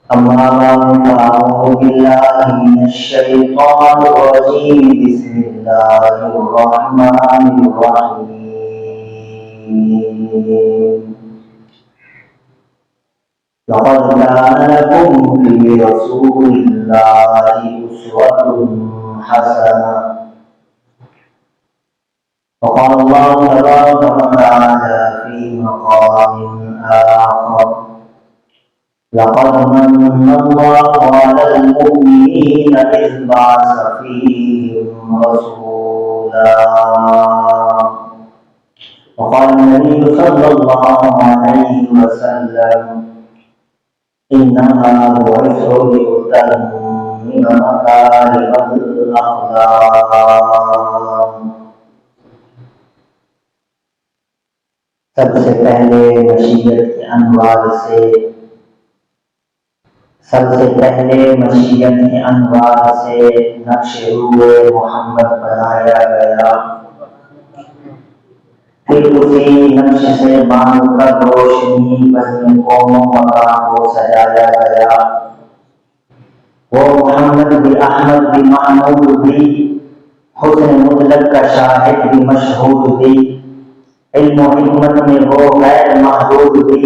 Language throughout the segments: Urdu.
أما بعد فأعوذ بالله من الشيطان الرجيم بسم الله الرحمن الرحيم لقد كان لكم في رسول الله أسوة حسنة وقال الله تبارك وتعالى في مقام آخر لقد من الله على المؤمنين إذ بعث فيهم رسولا وقال النبي صلى الله عليه وسلم إنما بعثت لأتمم مكارم الأخلاق. سب سے پہلے مشیت کے انوار سے نقش روح محمد بنایا گیا، پھر اسی نقش سے مان کر روشنی بزم قوموں مقام کو سجایا گیا۔ وہ محمد بھی احمد بھی محمود بھی، حسن مطلق کا شاہد بھی مشہود بھی، علم و حکمت میں وہ غیر محدود بھی،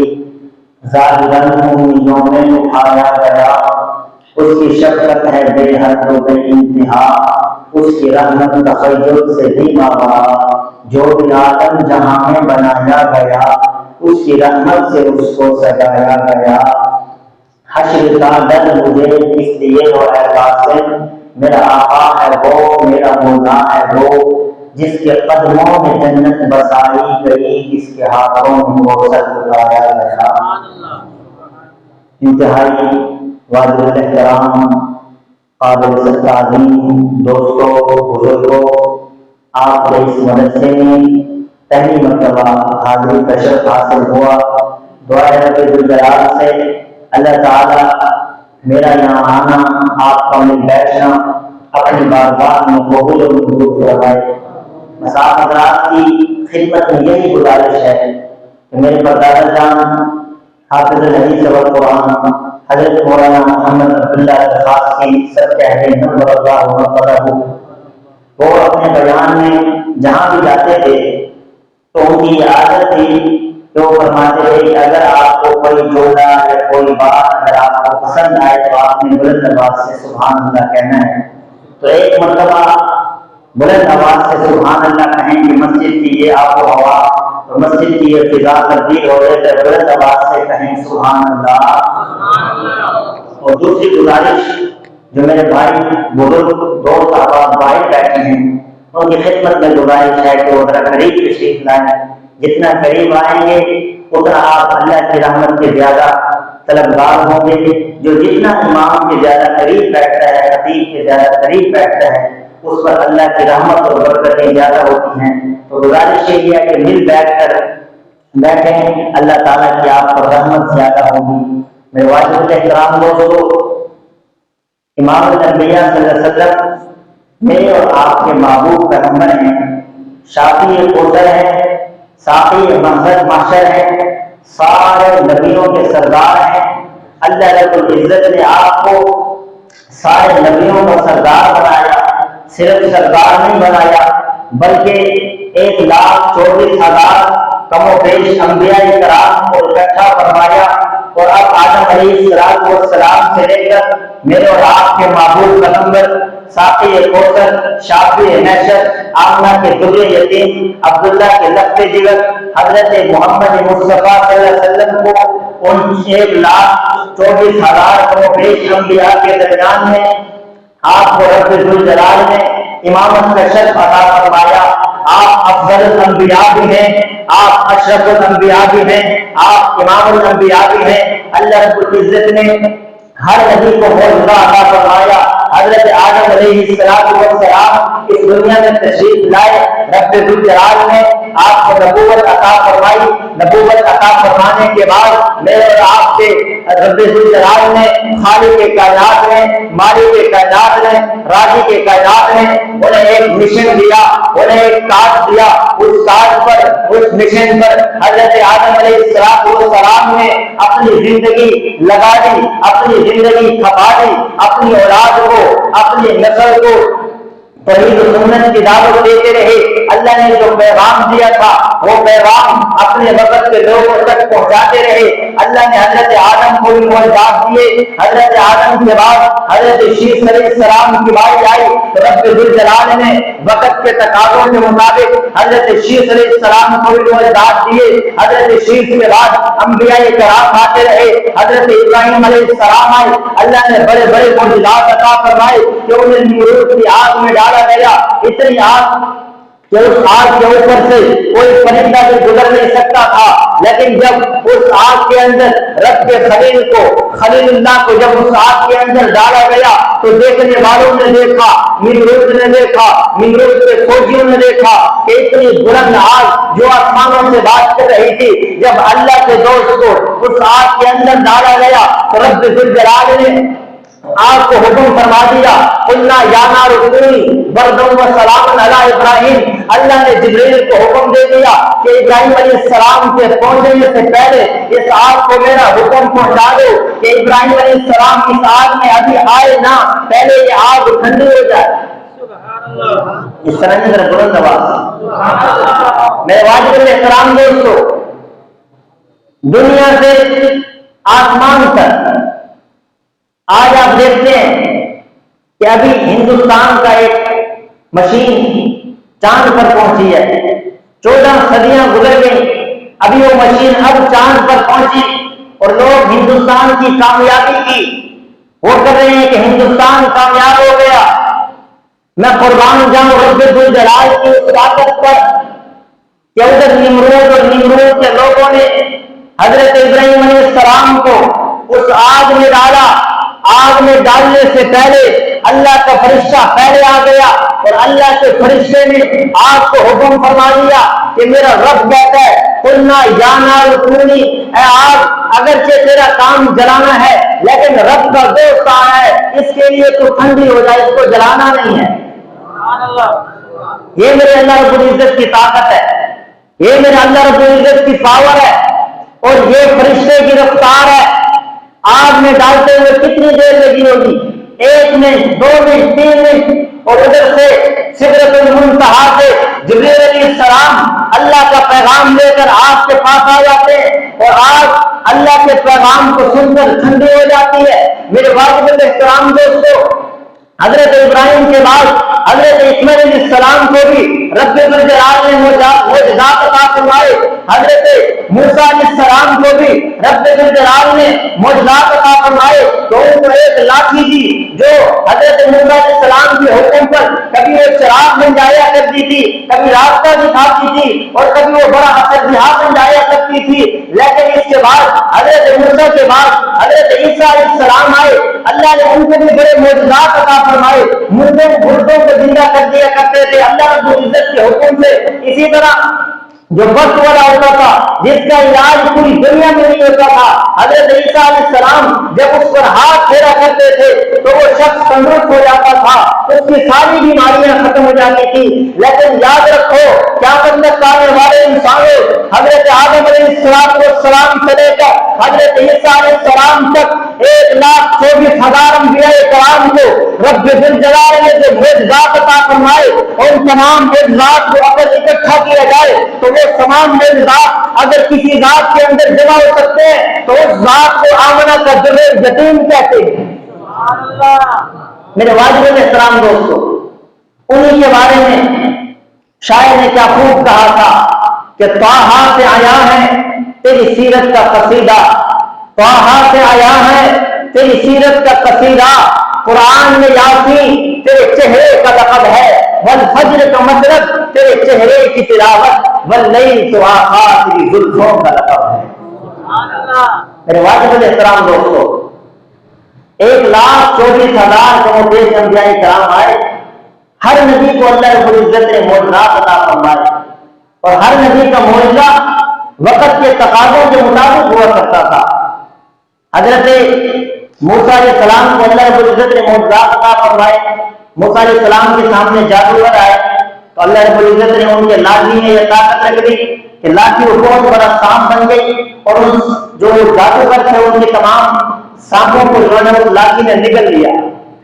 ظاہراً مومنوں میں اٹھایا گیا۔ اس کی شفقت ہے بے حد و بے انتہا، اس کی رحمت تخیل سے بھی ماوا، جو بھی عالم جہاں میں بنایا گیا، اس کی رحمت سے اس کو سجایا گیا۔ حشر کا ڈر مجھے اس لیے ہو اے قاسم، میرا آقا ہے وہ، میرا مولا ہے وہ، جس کے قدموں میں جنت بسائی گئی، جس کے ہاتھوں میں وہ سر اٹھایا گیا۔ انتہائی واجب الاحترام قابل تعظیم دوستوں بزرگوں، آپ کے اس مدرسے میں پہلی مرتبہ حاضری کا شرف حاصل ہوا۔ دعا رب ذوالجلال سے اللہ تعالیٰ میرا یہاں آنا، آپ کا مل بیٹھنا اپنی بارگاہ میں قبول و منظور فرمائے۔ مساف حضرات کی خدمت میں یہی گزارش ہے کہ میرے پردادا جان حافظ الحدیث والقرآن حضرت مولانا محمد عبداللہ الخاصی سب کہتے ہیں نور اللہ وقدہ، وہ اپنے بیان میں جہاں بھی جاتے تھے تو ان کی یہ عادت تھی کہ وہ فرماتے تھے کہ اگر آپ کو کوئی جملہ یا کوئی بات اگر آپ کو پسند آئے تو آپ نے بلند آواز سے سبحان اللہ کہنا ہے۔ تو ایک مرتبہ بلند آواز سے سبحان اللہ کہیں کہ مسجد کی یہ آب و ہوا اور مسجد کی یہ فضا تبدیل ہو جائے تو بلند آواز سے کہیں سبحان اللہ۔ اور دوسری گزارش جو میرے بھائی بزرگ دوست احباب باہر بیٹھے ہیں ان کی خدمت میں گزارش ہے کہ وہ ذرا قریب تشریف لائیں، جتنا قریب آئیں گے اتنا آپ اللہ کی رحمت کے زیادہ طلبگار ہوں گے۔ جو جتنا امام کے زیادہ قریب بیٹھتا ہے، خطیب کے زیادہ قریب بیٹھتا ہے، اس پر اللہ کی رحمت اور برکتیں زیادہ ہوتی ہیں۔ تو گزارش یہ ہے کہ مل بیٹھ کر بیٹھیں، اللہ تعالیٰ کی آپ پر رحمت زیادہ ہوگی۔ میرے واجب احترام دوستو، امام الانبیاء صلی اللہ علیہ وسلم میرے اور آپ کے محبوب پیغمبر ہیں، شافی کوثر ہیں، ساقی محشر ہیں، سارے نبیوں کے سردار ہیں۔ اللہ رب العزت نے آپ کو سارے نبیوں کا سردار بنایا، صرف سردار نہیں بنایا بلکہ 1,24,000 کم و بیش انبیاء کرام کو اکٹھا فرمایا، اور اب آدم علیہ السلام سے لے کر میرے اور آپ کے محبوب پیغمبر ساقی کوثر، شافی محشر، آمنہ کے در یتیم، عبداللہ کے لخت جگر، حضرت محمد مصطفیٰ صلی اللہ علیہ وسلم کو ان 1,24,000 کم و بیش انبیاء کے درمیان میں آپ کو رب ذوالجلال نے امامت کا شرف عطا فرمایا۔ آپ افضل الانبیاء بھی ہیں، آپ اشرف الانبیاء بھی ہیں، آپ امام الانبیاء بھی ہیں۔ اللہ رب العزت نے ہر نبی کو معجزہ عطا فرمایا۔ حضرت آدم علیہ السلام اس دنیا میں تشریف لائے، رب ذوالجلال نے آپ کو نبوت عطا فرمائی. نبوت عطا فرمانے کے بعد میرے اور آپ سے رب ذوالجلال نے، خالق کائنات نے، مالک کائنات نے، راضی کے کائنات نے انہیں ایک مشن دیا، انہیں ایک کاج دیا. اس کاج پر، اس مشن پر حضرت آدم علیہ السلام نے اپنی زندگی لگا دی، اپنی زندگی کھپا دی، اپنی اولاد کو، اپنی نسل کو توحید و سنت کی دعوت دیتے رہے. اللہ نے جو پیغام دیا تھا وہ پیغام اپنے وقت کے لوگوں تک پہنچاتے رہے. اللہ نے حضرت آدم کو بھی معجزات دیے. حضرت آدم کے بعد حضرت شیس علیہ السلام کی باری آئی تو رب ذوالجلال نے وقت کے تقاضوں کے مطابق حضرت شیس علیہ السلام کو بھی معجزات دیے. حضرت شیس کے بعد انبیاء کرام آتے رہے. حضرت ابراہیم علیہ السلام آئے. اللہ نے بڑے بڑے معجزات عطا فرمائے کہ انہیں نمرود کی آگ میں ڈالا گیا. اتنی آگ کہ اس آگ کے اوپر سے کوئی پرندہ بھی گزر نہیں سکتا تھا. لیکن جب اس آگ کے اندر رب کے خلیل کو، خلیل اللہ کو جب اس آگ کے اندر ڈالا گیا تو دیکھنے والوں نے دیکھا، نمرود نے دیکھا، نمرود کے فوجیوں نے دیکھا کہ اتنی بلند آگ جو آسمانوں سے بات کر رہی تھی، جب اللہ کے دوست کو اس آگ کے اندر ڈالا گیا تو رب ذوالجلال نے آپ کو حکم فرما دیا، قلنا یا نار کونی بردا و سلاما علی ابراہیم. اللہ نے جبریل کو حکم دے دیا کہ ابراہیم علیہ السلام کے پہنچنے سے پہلے اس آگ کو میرا حکم پہنچا دو کہ ابراہیم علیہ السلام اس آگ میں ابھی آئے نہ، پہلے یہ آگ ٹھنڈی ہو جائے. اس طرح کی ذرا بلند آواز. میرے واجب احترام دوستو، دنیا سے آسمان تک آج آپ دیکھتے ہیں کہ ابھی ہندوستان کا ایک مشین چاند پر پہنچی ہے. 14 صدیاں گزر گئی، ابھی وہ مشین اب چاند پر پہنچی اور لوگ ہندوستان کی کامیابی کی وہ کر رہے ہیں کہ ہندوستان کامیاب ہو گیا. میں قربان جاؤں رب ذوالجلال کی اس طاقت پر کہ ادھر نمرود اور نمرود کے لوگوں نے حضرت ابراہیم علیہ السلام کو اس آگ میں ڈالا. آگ میں ڈالنے سے پہلے اللہ کا فرشتہ پہلے آ گیا اور اللہ کے فرشتے نے آگ کو حکم فرما دیا کہ میرا رب کہتا ہے قلنا یا نار کونی، اے آگ اگرچہ تیرا کام جلانا ہے لیکن رب کا دوست آیا ہے، اس کے لیے تو ٹھنڈی ہو جائے، اس کو جلانا نہیں ہے. یہ میرے اللہ رب العزت کی طاقت ہے، یہ میرے اللہ رب العزت کی پاور ہے اور یہ فرشتے کی رفتار ہے. آگ میں ڈالتے ہوئے کتنی دیر لگی ہوگی؟ 1 منٹ، 2 منٹ، 3 منٹ، اور ادھر سے سدرۃ المنتہا سے جبریل علیہ السلام اللہ کا پیغام لے کر آگ کے پاس آ جاتے ہیں اور آگ اللہ کے پیغام کو سن کر ٹھنڈی ہو جاتی ہے. میرے واجب الاحترام دوستو، حضرت ابراہیم کے بعد حضرت اسماعیل علیہ السلام کو بھی رب ذوالجلال نے معجزات عطا فرمائے. حضرت موسیٰ علیہ السلام کو بھی رب ذوالجلال نے معجزات عطا فرمائے. تو ان کو ایک لاٹھی دی جو حضرت موسیٰ علیہ السلام کے حکم پر کبھی وہ چراغ بن جایا کرتی تھی، کبھی راستہ دکھاتی تھی اور کبھی وہ بڑا اثردیہا بن جایا کرتی تھی. لیکن اس کے بعد حضرت موسیٰ کے بعد حضرت عیسیٰ علیہ السلام آئے. اللہ نے ان کو بھی بڑے معجزات عطا فرمائے، مردوں کو زندہ کر دیا کرتے تھے اللہ رب العزت کے حکم سے. اسی طرح جو وقت والا ہوتا تھا جس کا علاج پوری دنیا میں نہیں ہوتا تھا، حضرت عیسیٰ علیہ السلام جب اس پر ہاتھ پھیرا کرتے تھے تو وہ شخص تندرست ہو جاتا تھا، اس کی ساری بیماریاں ختم ہو جاتی تھی. لیکن یاد رکھو کیا تک آنے والے انسانوں حضرت آدم علیہ السلام سے لے کر حضرت عیسیٰ علیہ السلام تک 1,24,000 انبیاء کرام کو رب ذوالجلال نے جو معجزات عطا فرمائے اور ان تمام معجزات کو اگر اکٹھا کیا جائے تو وہ تمام معجزات اگر کسی ذات کے اندر جمع ہو سکتے ہیں تو اس ذات کو آمنہ کا جبریل یتیم کہتے ہیں. میرے واجب احترام دوستو، انہی کے بارے میں شاعر نے کیا خوب کہا تھا کہ طٰہٰ سے آیا ہے تیری سیرت کا قصیدہ، طٰہٰ سے آیا ہے تیری سیرت کا قصیدہ، قرآن میں یاسین تیرے چہرے کا لقب ہے، والفجر کا مطلب تیرے چہرے کی تلاوت، واللیل تو آخا تیری زلفوں کا لقب ہے. میرے واجب الاحترام دوستو، 1,24,000 کم بیش انبیاء کرام آئے، ہر نبی کو اللہ رب العزت نے معجزات عطا فرمائے. اور ہر نبی کا معجزہ وقت کے تقاضوں کے مطابق ہوا کرتا تھا۔ حضرت موسیٰ علیہ السلام کو اللہ رب العزت نے معجزات عطا فرمائے۔ موسیٰ علیہ السلام کے سامنے جادوگر آئے تو اللہ رب العزت نے ان کے لاٹھی میں یہ طاقت رکھ دی کہ لاٹھی وہ بہت بڑا سانپ بن گئی، اور جو جادوگر تھے ان کے تمام سانپوں کو جو ہے اس لاٹھی نے نگل لیا۔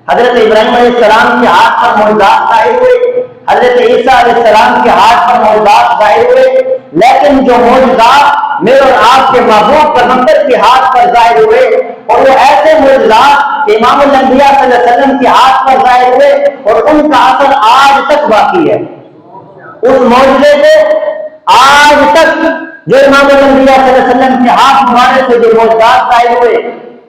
حضرت ابراہیم علیہ السلام کے ہاتھ پر معجزات ظاہر ہوئے، حضرت عیسیٰ علیہ السلام کے ہاتھ پر معجزات ظاہر ہوئے، لیکن جو معجزات میرے اور آپ کے محبوب پیغمبر کے ہاتھ پر ظاہر ہوئے، اور وہ ایسے معجزات امام الانبیاء صلی اللہ علیہ وسلم کے ہاتھ پر ظاہر ہوئے، اور ان کا اثر آج تک باقی ہے۔ اس معجزے سے آج تک جو امام الانبیاء صلی اللہ علیہ وسلم کے ہاتھ مبارک سے جو معجزات ظاہر ہوئے،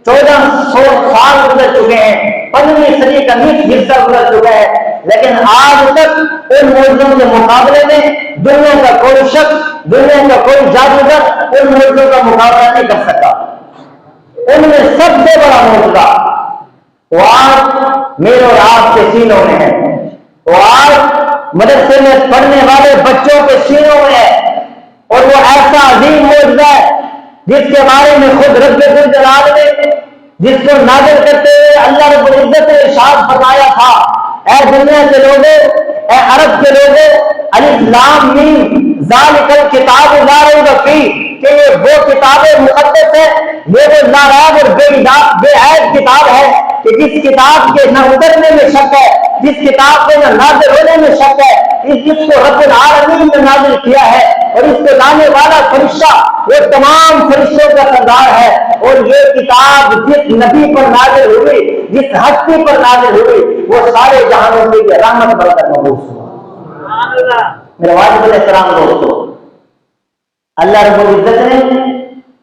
1400 سال گزر چکے ہیں، 15ویں صدی کا نصف حصہ گزر چکا ہے، لیکن آج تک ان معجزوں کے مقابلے میں دنیا کا کوئی شخص، دنیا کا کوئی جادوگر ان معجزوں کا مقابلہ نہیں کر سکا۔ ان میں سب سے بڑا معجزہ وہ آج میرے اور آپ کے سینوں میں ہے، وہ آج مدرسے میں پڑھنے والے بچوں کے سینوں میں ہے، اور وہ ایسا عظیم معجزہ ہے جس کے بارے میں خود رب ذوالجلال نے جس کو نازل کرتے ہوئے اللہ رب العزت نے ارشاد فرمایا تھا، اے دنیا کے لوگوں، اے عرب کے لوگوں، الف لام میم ذالک الکتاب لا ریب فیہ، کہ یہ وہ کتاب مقدس ہے، یہ وہ لا ریب اور بے عیب کتاب ہے کہ جس کتاب کے نہ اترنے میں شک ہے، جس کتاب کے نہ نازل ہونے میں شک ہے، جس کو رب العالمین نے نازل کیا ہے، اور اس کو لانے والا فرشتہ وہ تمام فرشتوں کا سردار ہے، اور یہ کتاب جس نبی پر نازل ہوئی، جس ہستی پر نازل ہوئی، وہ سارے جہانوں کے لیے رحمت بن کر مبعوث ہوا۔ میرے واجب الاحترام دوستو، اللہ رب العزت نے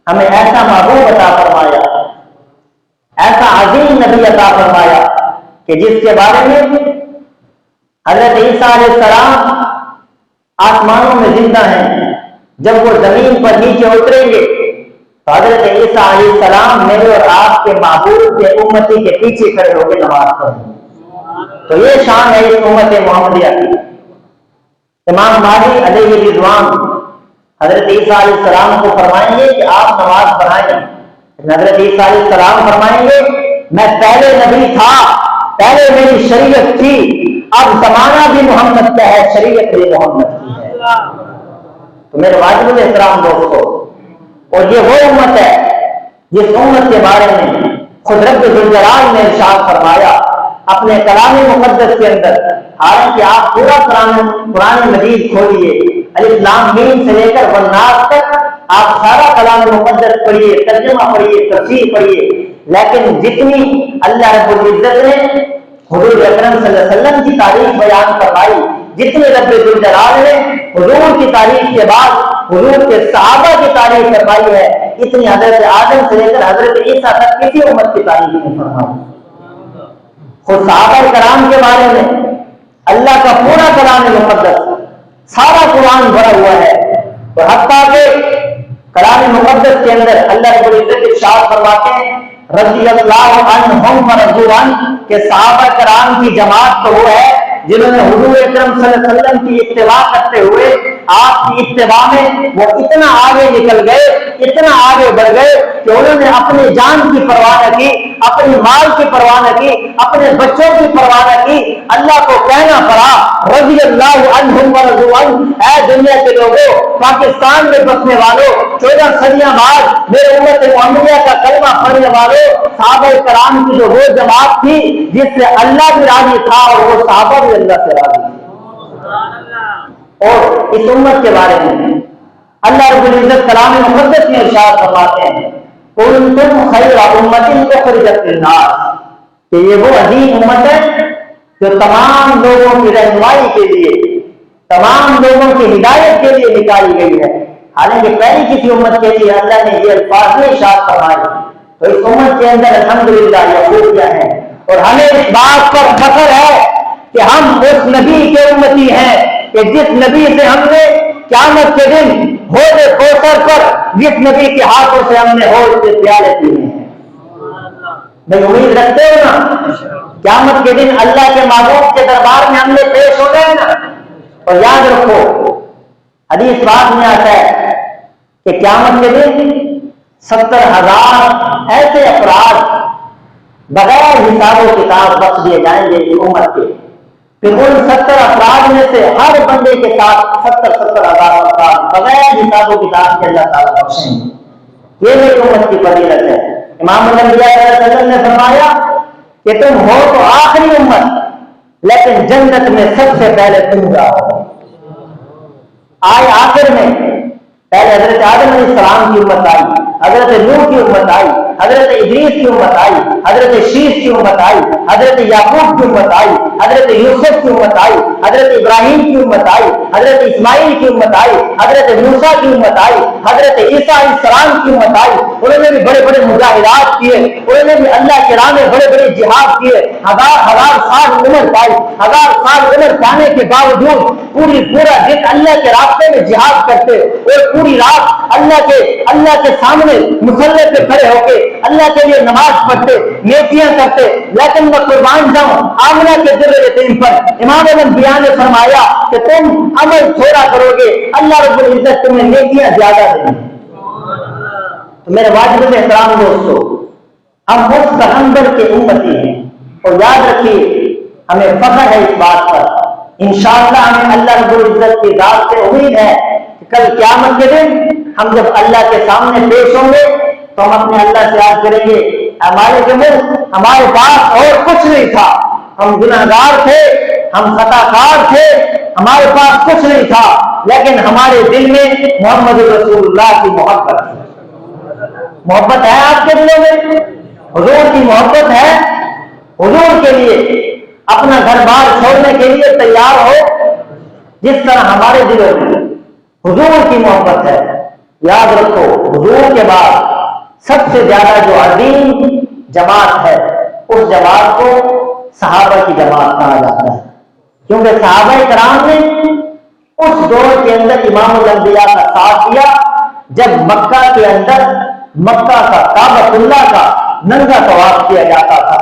ہمیں ایسا محبوب عطا فرمایا، ایسا عظیم نبی عطا فرمایا کہ جس کے بارے میں حضرت عیسیٰ علیہ السلام آسمانوں میں زندہ ہیں، جب وہ زمین پر نیچے اتریں گے تو حضرت عیسیٰ علیہ السلام میرے اور آپ کے محبوب کے امتی کے پیچھے کھڑے ہو کے نماز پڑھیں۔ تو یہ شان ہے اس امت محمدیہ کی۔ امام مہدی علیہ رضوان حضرت عیسیٰ علیہ السلام کو فرمائیں گے کہ آپ نماز پڑھائیں، حضرت عیسیٰ علیہ السلام فرمائیں گے میں پہلے نبی تھا، پہلے میری شریعت تھی، اب زمانہ بھی محمد کا ہے، شریعت بھی محمد کی ہے۔ تو میرے واجب الاحترام دوستو، اور یہ وہ امت ہے جس امت کے بارے میں خود رب ذوالجلال نے ارشاد فرمایا اپنے کلام مقدس کے اندر، حالانکہ آپ پورا قرآن مجید کھولیے، الف لام میم سے لے کر والناس تک آپ سارا کلام مقدس پڑھیے، ترجمہ پڑھیے، تفسیر پڑھیے، لیکن جتنی اللہ رب العزت نے حضور اکرم صلی اللہ علیہ وسلم کی تاریخ بیان فرمائی، جتنے رب ذوالجلال نے حضور کی تاریخ کے بعد حضور کے صحابہ کی تاریخ فرمائی ہے، اتنی حضرت آدم سے لے کر حضرت عیسیٰ تک کسی امت کی تاریخ نہیں فرمائی۔ خود صحابہ کرام کے بارے میں اللہ کا پورا کلام مقدس سارا قرآن بھرا ہوا ہے، اور حتیٰ کہ کلام مقدس کے اندر اللہ رب العزت ارشاد فرماتے ہیں رضی اللہ عنہم ورضوا عنہ، کہ صحابہ کرام کی جماعت تو وہ ہے جنہوں نے حضور اکرم صلی اللہ علیہ وسلم کی اتباع کرتے ہوئے آپ کی اتباع میں وہ اتنا آگے نکل گئے، اتنا آگے بڑھ گئے کہ انہوں نے اپنی جان کی پرواہ نہ کی، اپنی مال کی پرواہ نہ کی، اپنے بچوں کی پرواہ نہ کی، اللہ کو کہنا پڑا رضی اللہ عنہم ورضوا عنہ، اے دنیا کے لوگوں، پاکستان میں بسنے والوں، 14 صدیاں بعد میرے امت محمدیہ کا کلمہ پڑھنے والوں، صحابہ کرام کی جو وہ جماعت تھی جس سے اللہ بھی راضی تھا اور وہ صحابہ بھی اللہ سے راضی تھے۔ اور اس امت کے بارے میں اللہ رب العزت کلام مقدس میں ارشاد فرماتے ہیں کنتم خیر امۃ اخرجت للناس، کہ یہ وہ عظیم امت ہے جو تمام لوگوں کی رہنمائی کے لیے، تمام لوگوں کی ہدایت کے لیے نکالی گئی ہے۔ حالانکہ پہلی کسی امت کے لیے اللہ نے یہ الفاظ میں ارشاد فرمائے، تو اس امت کے اندر الحمدللہ یہ خوبیاں ہیں، اور ہمیں اس بات پر فخر ہے کہ ہم اس نبی کے امتی ہیں کہ جس نبی سے ہم نے قیامت کے دن حوض کوثر پر جس نبی کے ہاتھوں سے ہم نے حوض کے پیالے پیے ہیں۔ بھائی امید رکھتے ہو نا قیامت کے دن اللہ کے محبوب کے دربار میں ہم نے پیش ہو گئے نا، اور یاد رکھو حدیث بات میں آتا ہے کہ قیامت کے دن 70,000 ایسے افراد بغیر حساب و کتاب بخش دیے جائیں گے اس امت کے. پھر ان 70 افراد میں سے ہر بندے کے ساتھ 70,000 افراد بغیر حساب و کتاب کے اللہ تعالیٰ بخشیں گے. یہ میری امت کی فضیلت ہے. امام الانبیاء صلی اللہ علیہ وسلم نے فرمایا کہ تم ہو تو آخری امت لیکن جنت میں سب سے پہلے تم جاؤ. آج آخر میں پہلے حضرت آدم علیہ السلام کی امت آئی, حضرت نوح کی امت آئی, حضرت ادریس کی امت آئی, حضرت شیش کی امت آئی, حضرت یعقوب کی امت آئی, حضرت یوسف کی امت آئی, حضرت ابراہیم کی امت آئی, حضرت اسماعیل کی امت آئی, حضرت موسیٰ کی امت آئی, حضرت عیسیٰ علیہ السلام کی امت آئی. انہوں نے بھی بڑے بڑے مجاہدات کیے, انہوں نے بھی اللہ کے راہ میں بڑے بڑے جہاد کیے. ہزار سال عمر پائی. 1000 سال عمر پانے کے باوجود پورا دن اللہ کے راستے میں جہاد کرتے اور پوری رات اللہ کے سامنے مصلی پہ کھڑے ہو کے اللہ کے لیے نماز پڑھتے, نیکیاں کرتے. لیکن میں قربان جاؤں آمنہ کے ذرے یتیم پر. امام الانبیاء نے فرمایا کہ تم عمل تھوڑا کرو گے, اللہ رب العزت تمہیں نیکیاں زیادہ دیں گے. تو میرے واجب احترام دوستو, ہم اس پیغمبر کے امتی ہیں اور یاد رکھیے ہمیں فخر ہے اس بات پر. انشاءاللہ ہمیں اللہ رب العزت کی ذات سے امید ہے کہ کل قیامت کے دن ہم جب اللہ کے سامنے پیش ہوں گے تو ہم اپنے اللہ سے عرض کریں گے ہمارے جمہور ہمارے پاس اور کچھ نہیں تھا, ہم گنہگار تھے, ہم خطاکار تھے, ہمارے پاس کچھ نہیں تھا, لیکن ہمارے دل میں محمد رسول اللہ کی محبت ہے. محبت ہے آپ کے دلوں میں, حضور کی محبت ہے. حضور کے لیے اپنا گھر بار چھوڑنے کے لیے تیار ہو جس طرح ہمارے دلوں میں حضور کی محبت ہے. یاد رکھو حضور کے بعد سب سے زیادہ جو عظیم جماعت ہے اس جماعت کو صحابہ کی جماعت کہا جاتا ہے, کیونکہ صحابہ کرام نے اس دور کے اندر امام الانبیاء کا ساتھ دیا جب مکہ کے اندر مکہ کا کعبۃ اللہ کا ننگا طواف کیا جاتا تھا,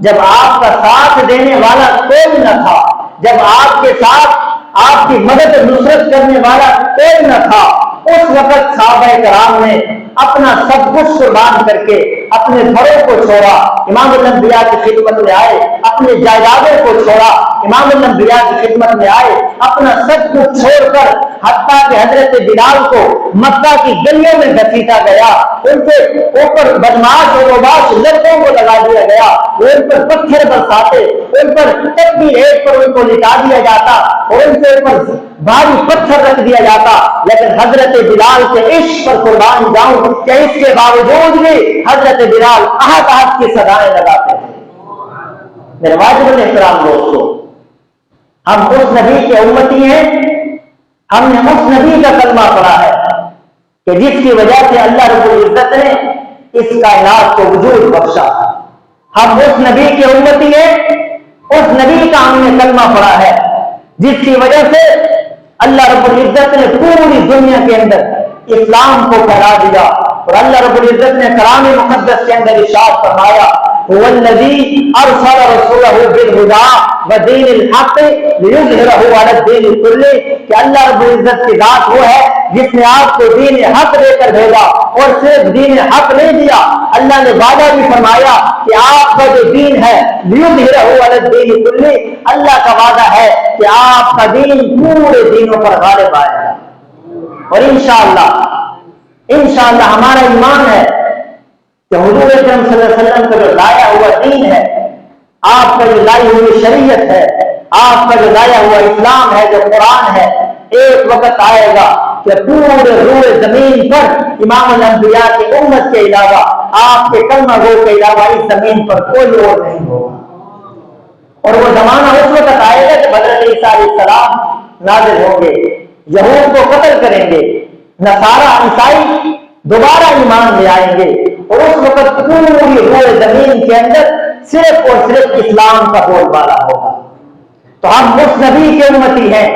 جب آپ کا ساتھ دینے والا کوئی نہ تھا, جب آپ کے ساتھ آپ کی مدد نصرت کرنے والا کوئی نہ تھا. اس وقت صحابہ کرام نے اپنا سب کچھ قربان کر کے اپنے گھروں کو چھوڑا, امام الانبیاء کی خدمت میں آئے, اپنے جائیدادوں کو چھوڑا, امام الانبیاء کی خدمت میں آئے, اپنا سب کچھ چھوڑ کر حتیٰ کہ حضرت بلال کو مکہ کی گلیوں میں گھسیٹا گیا, ان کے اوپر بدماش اور اوباش لڑکوں کو لگا دیا گیا, ان پر پتھر برساتے, ان پر تکبیر ایک پر ان کو لٹا دیا جاتا اور ان کے اوپر بھاری پتھر رکھ دیا جاتا. لیکن حضرت بلال کے عشق پر قربان جاؤں کہ اس کے باوجود بھی حضرت بلال آہت کی صدائیں لگاتے تھے. میرے واجب احترام دوستو, ہم اس نبی کے امتی ہیں, ہم نے اس نبی کا کلمہ پڑھا ہے کہ جس کی وجہ سے اللہ رب العزت نے اس کائنات کو وجود بخشا. ہم اس نبی کے امتی ہیں, اس نبی کا ہم نے کلمہ پڑھا ہے جس کی وجہ سے اللہ رب العزت نے پوری دنیا کے اندر اسلام کو پھیلا دیا. اور اللہ رب العزت نے کلام مقدس کے اندر ارشاد فرمایا هو الذي ارسل رسوله بالهدى ودين الحق ليظهره على الدين كله, کہ اللہ رب العزت کی ذات وہ ہے جس نے آپ کو دین حق دے کر بھیجا, اور صرف دین حق نہیں دیا, اللہ نے وعدہ بھی فرمایا کہ آپ کا جو دین ہے ليظهره على الدين كله, اللہ کا وعدہ ہے کہ آپ کا دین پورے دینوں پر غالب آئے گا. اور انشاءاللہ ہمارا ایمان ہے کہ حضور اکرم صلی اللہ علیہ وسلم کا جو لایا ہوا دین ہے, آپ کا جو لائی ہوئی شریعت ہے, آپ کا جو لایا ہوا اسلام ہے, جو قرآن ہے, ایک وقت آئے گا کہ پورے روئے زمین پر امام الانبیاء کی امت کے علاوہ, آپ کے کلمہ گو کے علاوہ اس زمین پر کوئی اور نہیں ہوگا. اور وہ زمانہ اس وقت آئے گا کہ حضرت عیسیٰ علیہ السلام نازل ہوں گے, یہود کو قتل کریں گے, نصارہ عیسائی دوبارہ ایمان لے آئیں گے, اور اس وقت پوری روئے زمین کے اندر صرف اور صرف اسلام کا بول بالا ہوگا. تو ہم اس نبی کے امتی ہیں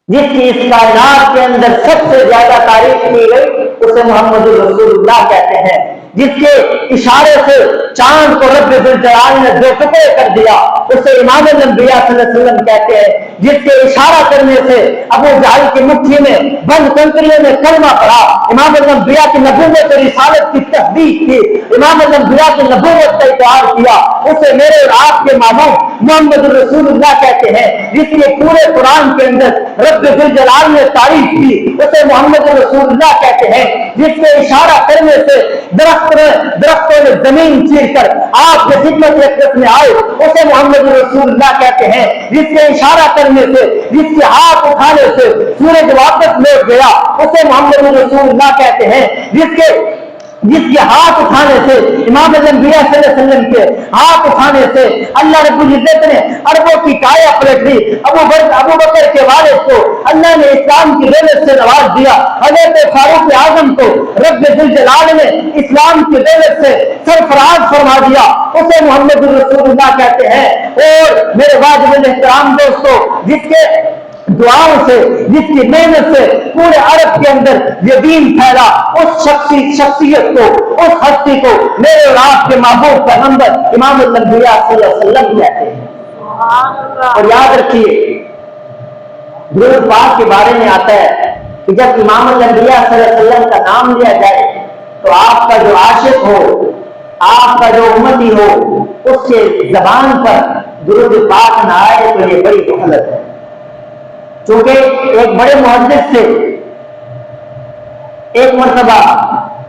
جس کی اس کائنات کے اندر سب سے زیادہ تعریف کی گئی, اسے محمد رسول اللہ کہتے ہیں. جس کے اشارے سے چاند کو رب ذوالجلال نے دو ٹکڑے کر دیا، اسے امام الانبیاء صلی اللہ علیہ وسلم کہتے ہیں۔ جس کے اشارہ کرنے سے ابو جہل کی مٹھی میں بند کنکریوں میں کلمہ پڑا، امام الانبیاء کی نبوت اور رسالت کی تصدیق کی، امام الانبیاء کی نبوت کا اقرار کیا، اسے میرے اور آپ کے معبود محمد رسول اللہ کہتے ہیں۔ جس کے پورے قرآن کے اندر رب ذوالجلال نے تعریف کی، اسے محمد رسول اللہ کہتے ہیں۔ جس کے اشارہ کرنے سے درختوں نے زمین چیر کر آپ کے خدمت اقدس میں آئے، اسے محمد رسول اللہ کہتے ہیں۔ جس کے اشارہ کرنے سے، جس کے ہاتھ اٹھانے سے سورج واپس لوٹ گیا، اسے محمد رسول اللہ کہتے ہیں۔ جس کے ہاتھ اٹھانے سے، امام الانبیاء صلی اللہ علیہ وسلم کے ہاتھ اٹھانے سے اللہ رب العزت نے عربوں کی کایا پلٹ دی۔ ابو بکر کے والد کو اللہ نے اسلام کی دولت سے نواز دیا، حضرت فاروق اعظم کو رب ذوالجلال نے اسلام کی دولت سے سرفراز فرما دیا، اسے محمد رسول اللہ کہتے ہیں۔ اور میرے واجب الاحترام دوستو، جس کے دعاؤں سے، جس کی محنت سے پورے عرب کے اندر یہ دین پھیلا، اس شخصیت کو، اس ہستی کو میرے اور آپ کے محبوب پیغمبر امام الانبیاء صلی اللہ علیہ وسلم کہتے ہیں۔ اور یاد رکھیے، درود پاک کے بارے میں آتا ہے کہ جب امام الانبیاء صلی اللہ علیہ وسلم کا نام لیا جائے تو آپ کا جو عاشق ہو، آپ کا جو امتی ہو، اس کے زبان پر درود پاک نہ آئے تو یہ بڑی غلط ہے۔ چونکہ ایک بڑے محدث سے ایک مرتبہ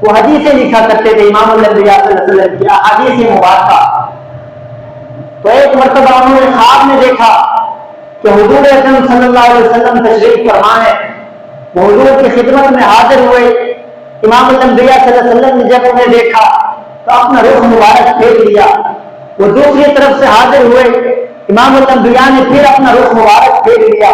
وہ حدیثیں لکھا کرتے تھے امام الانبیاء صلی اللہ علیہ وسلم کی احادیث مبارکہ، تو ایک مرتبہ انہوں نے خواب میں دیکھا کہ حضور اکرم صلی اللہ علیہ وسلم تشریف فرما ہے، وہ حضور کی خدمت میں حاضر ہوئے۔ امام الانبیاء صلی اللہ علیہ وسلم نے جب انہیں دیکھا تو اپنا رخ مبارک پھیر لیا، وہ دوسری طرف سے حاضر ہوئے، امام الانبیاء نے پھر اپنا رخ مبارک پھیر لیا،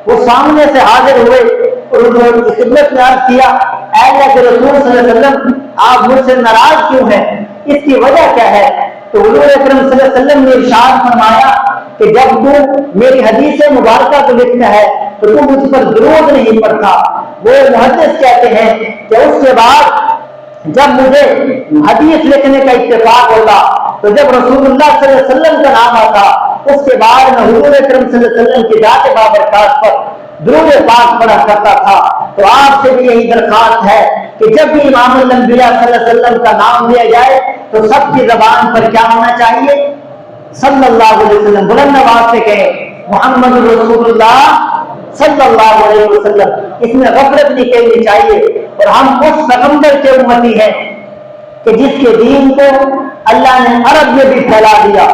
وہ سامنے سے حاضر ہوئے اور انہوں نے خدمت میں عرض کیا، اے اللہ کے رسول صلی اللہ علیہ وسلم، آپ مجھ سے ناراض کیوں ہیں؟ اس کی وجہ کیا ہے؟ تو حضور اکرم صلی اللہ علیہ وسلم نے ارشاد فرمایا کہ جب تو میری حدیث مبارکہ کو لکھتا ہے تو تو مجھ پر درود نہیں پڑتا۔ وہ محدث کہتے ہیں کہ اس کے بعد جب مجھے حدیث لکھنے کا اتفاق ہوتا تو جب رسول اللہ صلی اللہ علیہ وسلم کا نام آتا، اس کے بعد میں حضور اکرم صلی اللہ علیہ وسلم کی ذات بابرکات پر درود پاک پڑھا کرتا تھا۔ تو آپ سے بھی یہی درخواست ہے کہ جب بھی امام الانبیاء صلی اللہ علیہ وسلم کا نام لیا جائے تو سب کی زبان پر کیا ہونا چاہیے؟ صلی اللہ علیہ وسلم، بلند آواز سے کہیں محمد رسول اللہ صلی اللہ علیہ وسلم۔ اس میں غفلت نہیں کرنی چاہیے۔ اور ہم اس پیغمبر کے امتی ہیں کہ جس کے دین کو اللہ نے عرب میں بھی پھیلا دیا،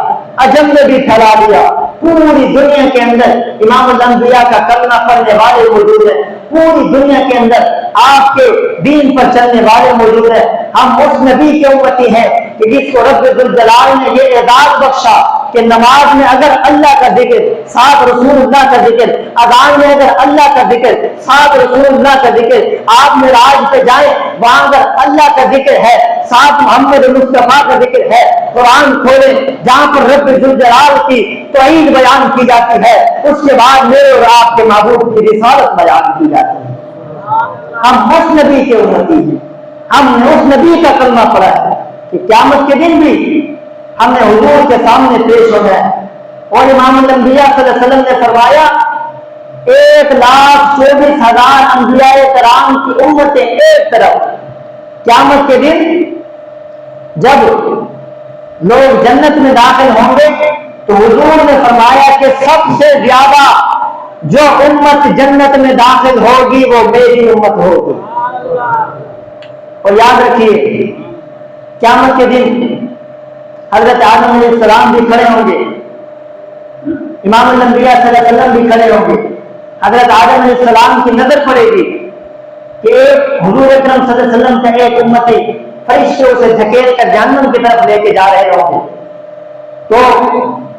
عجم میں بھی پھیلا دیا، پوری دنیا کے اندر امام الانبیاء کا کلمہ پڑھنے والے موجود ہیں، پوری دنیا کے اندر آپ کے دین پر چلنے والے موجود ہیں۔ ہم اس نبی کے امتی ہیں کہ جس کو رب ذوالجلال نے یہ اعزاز بخشا کہ نماز میں اگر اللہ کا ذکر ساتھ رسول اللہ کا ذکر، اذان میں اگر اللہ کا ذکر ساتھ رسول اللہ کا ذکر، آپ معراج پہ جائیں وہاں اگر اللہ کا ذکر ہے ساتھ محمد مصطفیٰ کا ذکر ہے، قرآن کھولیں جہاں پر رب ذوالجلال کی توحید بیان کی جاتی ہے، اس کے بعد میرے اور آپ کے معبود کی رسالت بیان کی جاتی ہے۔ ہم اس نبی کے امتی ہیں، ہم نے اس نبی کا کلمہ پڑھا ہے کہ قیامت کے دن بھی ہم نے حضور کے سامنے پیش ہونا ہے۔ اور امام الانبیاء صلی اللہ علیہ وسلم نے فرمایا 1,24,000 انبیاء کرام کی امتیں ایک طرف، قیامت کے دن جب لوگ جنت میں داخل ہوں گے تو حضور نے فرمایا کہ سب سے زیادہ جو امت جنت میں داخل ہوگی وہ میری امت ہوگی۔ اور یاد رکھیے قیامت کے دن حضرت آدم علیہ السلام بھی کھڑے ہوں گے، امام الانبیاء صلی اللہ علیہ وسلم بھی کھڑے ہوں گے۔ حضرت آدم علیہ السلام کی نظر پڑے گی کہ ایک حضور اکرم صلی اللہ علیہ وسلم کا ایک امتی فرشتے اسے دھکیل کر جہنم کی طرف لے کے جا رہے ہوں گے، تو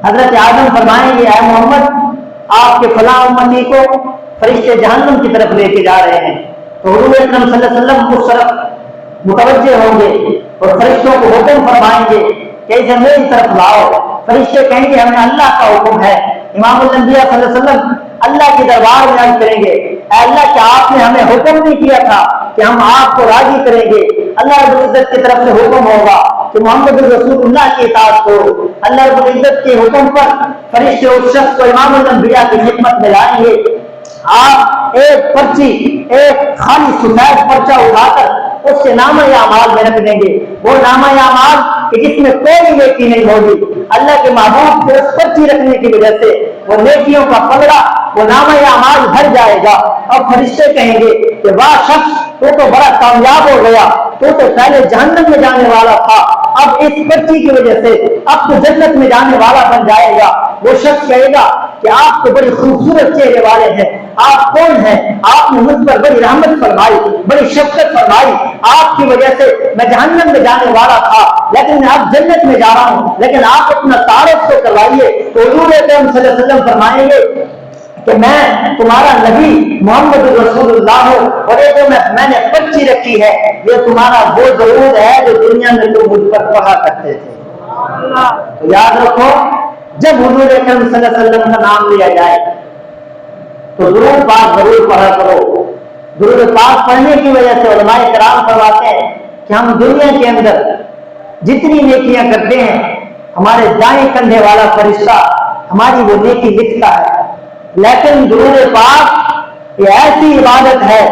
حضرت آدم فرمائیں گے اے محمد آپ کے فلاں امتی کو فرشتے جہنم کی طرف لے کے جا رہے ہیں، تو حضور اکرم صلی اللہ علیہ وسلم اس طرف متوجہ ہوں گے اور فرشتوں کو حکم فرمائیں گے کہ اسے میری طرف لاؤ۔ فرشتے کہیں گے ہمیں اللہ کا حکم ہے۔ امام الانبیاء صلی اللہ علیہ وسلم اللہ کے دربار میں عرض کریں گے اے اللہ کیا آپ نے ہمیں حکم نہیں کیا تھا کہ ہم آپ کو راضی کریں گے؟ اللہ رب العزت کی طرف سے حکم ہوگا کہ محمد رسول اللہ کی اطاعت کرو۔ اللہ رب العزت کے حکم پر فرشتے اس شخص کو امام الانبیاء کی خدمت میں لائیں گے۔ آپ ایک پرچی، ایک خالی سفید پرچہ اٹھا کر اس سے نامہ اعمال میں رکھ دیں گے، وہ نامہ اعمال کہ جس میں کوئی نیکی نہیں ہوگی۔ اللہ کے محبوب کے اس پرچی رکھنے کی وجہ سے وہ نیکیوں کا پلڑا، وہ نامہ اعمال بھر جائے گا، اور فرشتے کہیں گے کہ واہ شخص تو بڑا کامیاب ہو گیا، تو پہلے جہنم میں جانے والا تھا، اب اس پرچی کی وجہ سے اب تو جنت میں جانے والا بن جائے گا۔ وہ شخص کہے گا کہ آپ تو بڑی خوبصورت چہرے والے ہیں، آپ کون ہیں؟ آپ نے مجھ پر بڑی رحمت فرمائی، بڑی شفقت فرمائی، آپ کی وجہ سے میں جہنم میں جانے والا تھا لیکن میں اب جنت میں جا رہا ہوں، لیکن آپ اپنا تعارف تو کروائیے۔ تو حضور اکرم صلی اللہ علیہ وسلم فرمائیں گے کہ میں تمہارا نبی محمد رسول اللہ ہوں، اور یہ جو میں نے پرچی رکھی ہے یہ تمہارا وہ درود ہے جو دنیا میں تم مجھ پر پڑھا کرتے تھے۔ تو یاد رکھو جب حضور اکرم صلی اللہ علیہ وسلم کا نام لیا جائے تو درود پاک ضرور پڑھا کرو۔ درود پاک پڑھنے کی وجہ سے علماء کرام فرماتے ہیں کہ ہم دنیا کے اندر جتنی نیکیاں کرتے ہیں ہمارے دائیں کندھے والا فرشتہ ہماری وہ نیکی لکھتا ہے، لیکن درود پاک یہ ایسی عبادت ہے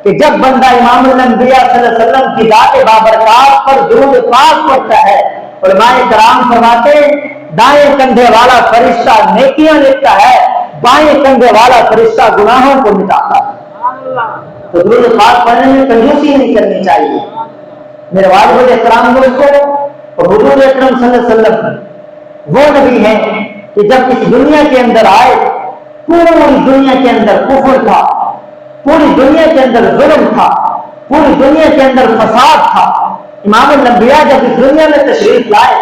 کہ جب بندہ امام الانبیاء صلی اللہ علیہ وسلم کی ذات بابرکات پر درود پاک پڑھتا ہے، علماء کرام فرماتے ہیں دائیں کندھے والا فرشتہ نیکیاں لکھتا ہے، بائیں کندھے والا فرشتہ گناہوں کو مٹاتا ہے۔ تو درود پاک پڑھنے میں کنجوسی نہیں کرنی چاہیے میرے والد احترام دوستوں۔ اور حضور اکرم صلی اللہ علیہ وسلم وہ نبی ہیں کہ جب اس دنیا کے اندر آئے پوری دنیا کے اندر کفر تھا، پوری دنیا کے اندر ظلم تھا، پوری دنیا کے اندر فساد تھا۔ امام الانبیاء جب اس دنیا میں تشریف لائے،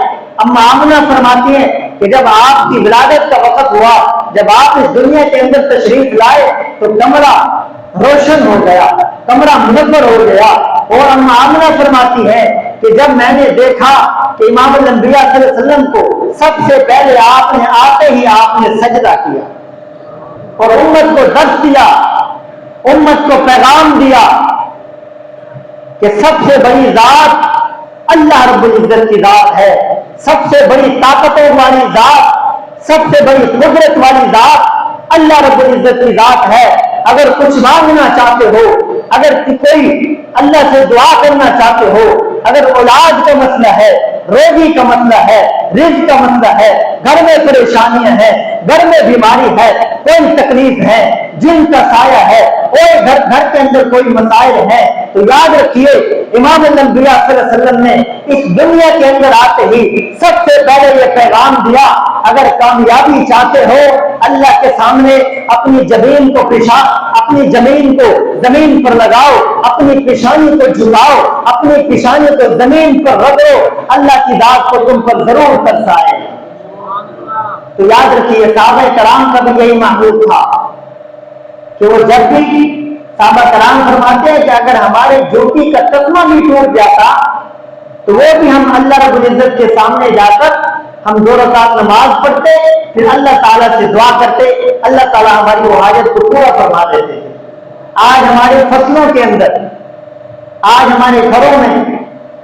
اما آمنہ فرماتی ہیں کہ جب آپ کی ولادت کا وقت ہوا، جب آپ اس دنیا کے اندر تشریف لائے تو کمرہ روشن ہو گیا، کمرہ منور ہو گیا۔ اور اما آمنہ فرماتی ہے کہ جب میں نے دیکھا کہ امام الانبیاء صلی اللہ علیہ وسلم کو سب سے پہلے آپ نے آتے ہی آپ نے سجدہ کیا اور امت کو درس دیا، امت کو پیغام دیا کہ سب سے بڑی ذات اللہ رب العزت کی ذات ہے، سب سے بڑی طاقتوں والی ذات، سب سے بڑی قدرت والی ذات اللہ رب العزت کی ذات ہے۔ اگر کچھ مانگنا چاہتے ہو، اگر کوئی اللہ سے دعا کرنا چاہتے ہو، اگر اولاد کا مسئلہ ہے، روزی کا مسئلہ ہے، رزق کا مسئلہ ہے، گھر میں پریشانیاں ہیں، گھر میں بیماری ہے، کوئی تکلیف ہے، جن کا سایہ ہے، کوئی گھر کے اندر کوئی مسائل ہے، تو یاد رکھیے امام الانبیاء صلی اللہ علیہ وسلم نے اس دنیا کے اندر آتے ہی سب سے پہلے یہ پیغام دیا، اگر کامیابی چاہتے ہو اللہ کے سامنے اپنی زمین کو اپنی زمین کو زمین پر لگاؤ، اپنی پیشانی کو جھکاؤ، اپنی پیشانی کو زمین پر رگڑو، اللہ کی ذات کو تم پر ضرور ترسائے۔ تو یاد رکھیے صحابہ کرام کا بھی یہی معمول تھا کہ وہ جب بھی صحابہ کرام فرماتے ہیں کہ اگر ہمارے جوتی کا تسمہ بھی ٹوٹ جاتا تو وہ بھی ہم اللہ رب العزت کے سامنے جا کر ہم 2 رکعت نماز پڑھتے، پھر اللہ تعالیٰ سے دعا کرتے، اللہ تعالیٰ ہماری وہ حاجت کو پورا فرما دیتے تھے۔ آج ہمارے فصلوں کے اندر، آج ہمارے گھروں میں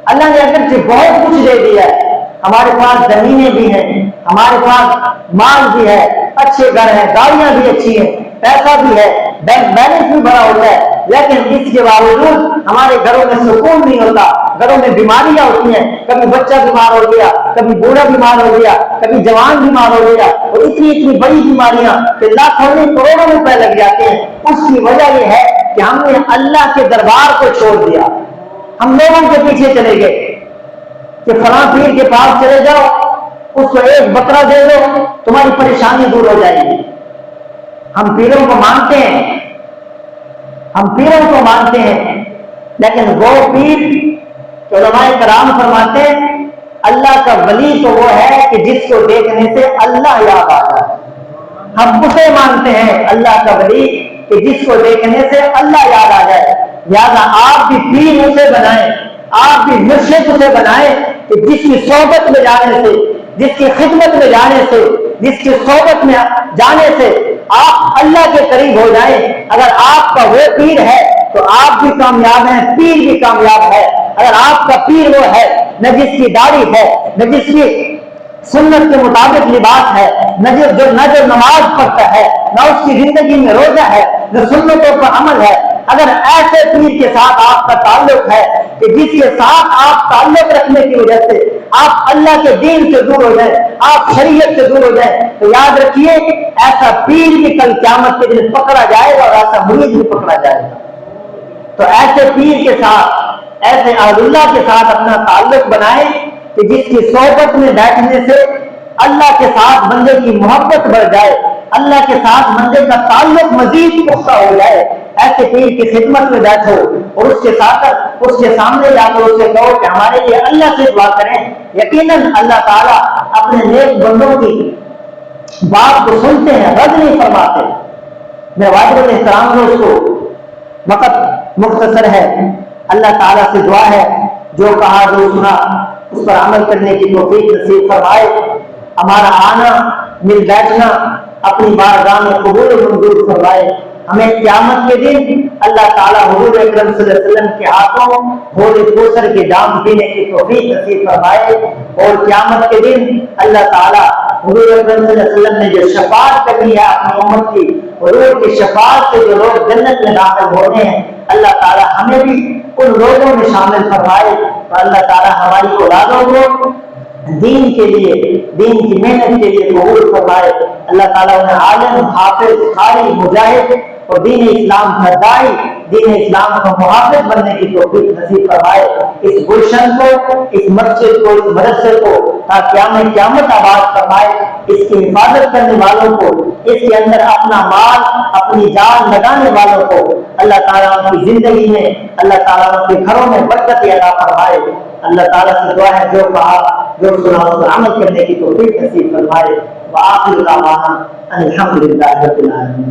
اللہ نے اگرچہ بہت کچھ دے دیا ہے، ہمارے پاس زمینیں بھی ہیں، ہمارے پاس مال بھی ہے، اچھے گھر ہیں، گاڑیاں بھی اچھی ہیں، پیسہ بھی ہے، بینک بیلنس بھی بڑا ہوتا ہے، لیکن اس کے باوجود ہمارے گھروں میں سکون نہیں ہوتا، گھروں میں بیماریاں ہوتی ہیں، کبھی بچہ بیمار ہو گیا، کبھی بوڑھا بیمار ہو گیا، کبھی جوان بیمار ہو گیا، اور اتنی بڑی بیماریاں کہ لاکھوں میں کروڑوں روپے لگ جاتے ہیں۔ اس کی وجہ یہ ہے کہ ہم نے اللہ کے دربار کو چھوڑ دیا، ہم لوگوں کے پیچھے چلے گئے کہ فلاں پیر کے پاس چلے جاؤ، اس کو ایک بکرا دے دو، تمہاری پریشانی دور ہو جائے گی۔ ہم پیروں کو مانتے ہیں، ہم پیروں کو مانتے ہیں، لیکن وہ پیر کہ علماء کرام فرماتے ہیں اللہ کا ولی تو وہ ہے کہ جس کو دیکھنے سے اللہ یاد آتا ہے۔ ہم اسے مانتے ہیں اللہ کا ولی کہ جس کو دیکھنے سے اللہ یاد آ جائے۔ لہٰذا آپ بھی پیر اسے بنائیں، آپ بھی مرشد اسے بنائیں کہ جس کی صحبت میں جانے سے، جس کی خدمت میں جانے سے، جس کی صحبت میں جانے سے آپ اللہ کے قریب ہو جائیں۔ اگر آپ کا وہ پیر ہے تو آپ بھی کامیاب ہیں، پیر بھی کامیاب ہے۔ اگر آپ کا پیر وہ ہے نہ جس کی داڑھی ہے، نہ جس کی سنت کے مطابق لباس ہے، نہ جو نماز پڑھتا ہے، نہ اس کی زندگی میں روزہ ہے، نہ سنتوں پر عمل ہے، اگر ایسے پیر کے ساتھ آپ کا تعلق ہے کہ جس کے ساتھ آپ تعلق رکھنے کی وجہ سے آپ اللہ کے دین سے دور ہو جائیں، آپ شریعت سے دور ہو جائیں، تو یاد رکھیے ایسا پیر بھی کل قیامت کے دن پکڑا جائے گا اور ایسا مرید بھی پکڑا جائے گا۔ تو ایسے پیر کے ساتھ، ایسے اہل اللہ کے ساتھ اپنا تعلق بنائیں کہ جس کی صحبت میں بیٹھنے سے اللہ کے ساتھ بندے کی محبت بڑھ جائے، اللہ کے ساتھ بندے کا تعلق مزید پختہ ہو جائے۔ ایسے پیر کی خدمت میں بیٹھو اور اس کے ساتھ اس کے سامنے جا کر اس سے کہو کہ ہمارے لیے اللہ سے دعا کریں، یقیناً اللہ تعالیٰ اپنے نیک بندوں کی بات کو سنتے ہیں، رد نہیں فرماتے۔ میں واجب الاحترام ہوں، اس کو وقت مختصر ہے، اللہ تعالیٰ سے دعا ہے جو کہا جو سنا اس پر عمل کرنے کی توفیق نصیب فرمائے۔ ہمارا آنا مل بیٹھنا اپنی بارگاہ میں قبول و منظور فرمائے۔ ہمیں قیامت کے دن اللہ تعالیٰ حضور اکرم صلی اللہ علیہ وسلم کے ہاتھوں حوض کوثر کے جام پینے کی توفیق نصیب فرمائے، اور قیامت کے دن اللہ تعالیٰ حضور اکرم صلی اللہ علیہ وسلم نے جو شفاعت کرنی ہے اپنی امت کی، حضور کی شفاعت سے جو لوگ جنت میں داخل ہونے ہیں، اللہ تعالیٰ ہمیں بھی ان لوگوں میں شامل فرمائے، اور اللہ تعالیٰ ہماری اولادوں کو دین کے لیے، دین کی محنت کے لیے قبول فرمائے۔ اللہ تعالیٰ انہیں عالم، حافظ، قاری، مجاہد اور دین اسلام کا داعی، دین اسلام کا محافظ بننے کی توفیق نصیب فرمائے۔ اس گلشن کو، اس مسجد کو، اس مدرسے کو تا قیامت آباد فرمائے۔ اس کی حفاظت کرنے والوں کو، اس کے اندر اپنا مال، اپنی جان لگانے والوں کو اللہ تعالیٰ ان کی زندگی میں، اللہ تعالیٰ ان کے گھروں میں برکت عطا فرمائے۔ اللہ تعالیٰ سے دعا ہے جو کہا جو سنا اس پر عمل کرنے کی توفیق نصیب فرمائے۔ وآخر دعوانا ان الحمد للہ رب العالمین۔